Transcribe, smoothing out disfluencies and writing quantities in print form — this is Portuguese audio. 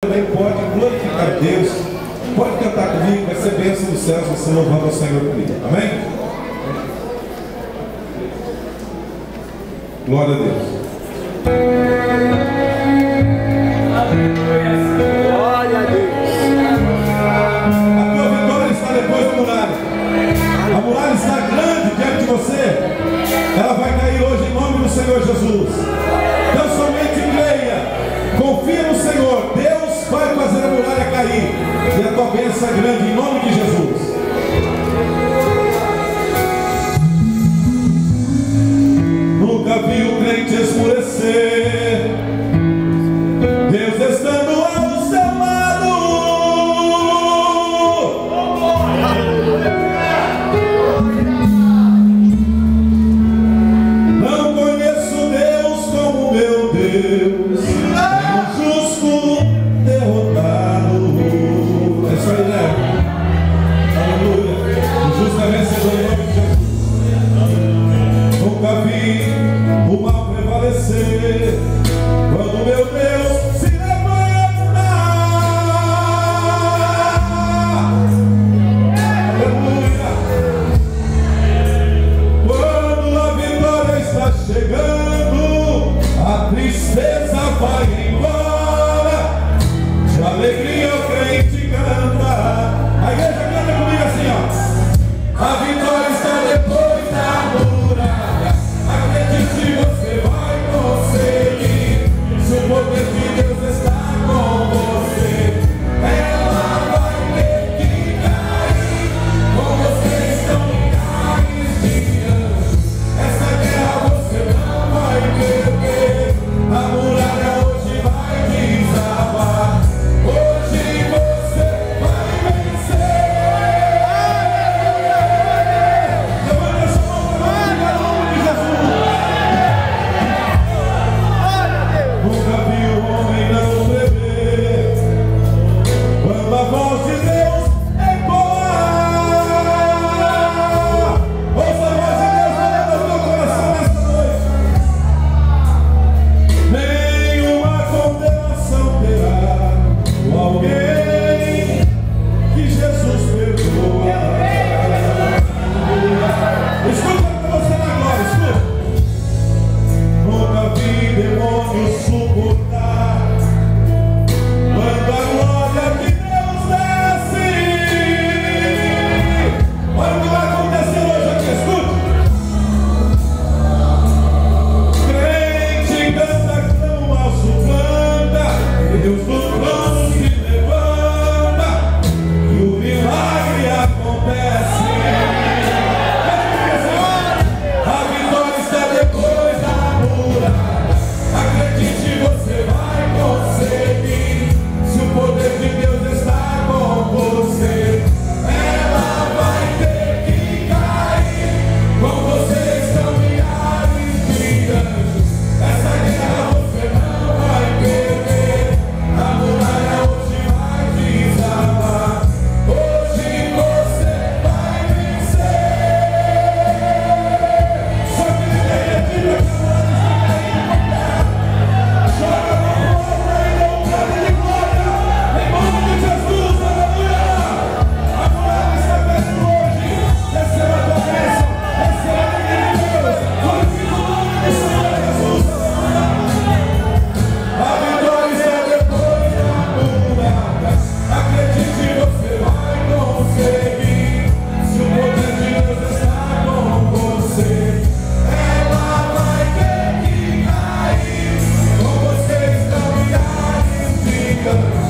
Também pode glorificar a Deus, pode cantar comigo, vai ser bênção dos céus, você louvando ao Senhor comigo. Amém? Glória a Deus. Glória a Deus. A tua vitória está depois da muralha. A muralha está grande diante de você. Ela vai cair hoje em nome do Senhor Jesus. Então somente creia, confia no Senhor. Deus vai fazer a muralha cair. E a tua bênção é grande em nome de Jesus. Nunca vi o crente escurecer, Deus estando ao seu lado. Não conheço Deus como meu Deus, nem o justo derrotado. É isso aí, né? Aleluia. O justo é vencedor em nome de Jesus. Nunca vi o mal prevalecer quando meu Deus se levanta. Aleluia. Quando a vitória está chegando, a tristeza vai embora, de alegria o crente canta. A igreja canta comigo assim, ó. A vitória está depois da muralha. Acredite, você vai conseguir. Se o poder de Deus está com você, ela vai ter que cair. Com você estão milhares de anjos. Essa guerra você não vai perder. A muralha hoje vai desabar. Hoje você vai vencer. Levanta essa mão para em nome de Jesus. Nunca vi o homem não beber quando a voz de Deus ecoar. Ouça a voz de Deus falando ao teu coração nesta noite. Nenhuma condenação terá o alguém que Jesus perdoa. Escuta para você na glória, escuta. Nunca vi demônios suportar quando a glória de Deus desce. Olha o que vai acontecer hoje aqui, escuta. Crente canta, clama, suplanta, Deus dos planos se levanta e o milagre acontece. A vitória está depois da muralha. Acredite, você vai conseguir. Se o poder de Deus está com você, ela vai ter que cair. Com você estão milhares de anjos. Essa guerra você não vai perder. A muralha hoje vai desabar. Hoje você vai vencer. Só que ninguém acredita que a muralha está caindo. Joga a mão para ele, um grande de glória. Em nome de Jesus, aleluia. A muralha está caindo hoje. Receba a tua bênção. Receba a alegria de Deus. Glorifica o nome do Senhor Jesus. A vitória está depois da muralha. Acredite, você vai conseguir. Se o poder de Deus está com você, ela vai ter que cair. Com você estão milhares de anjos.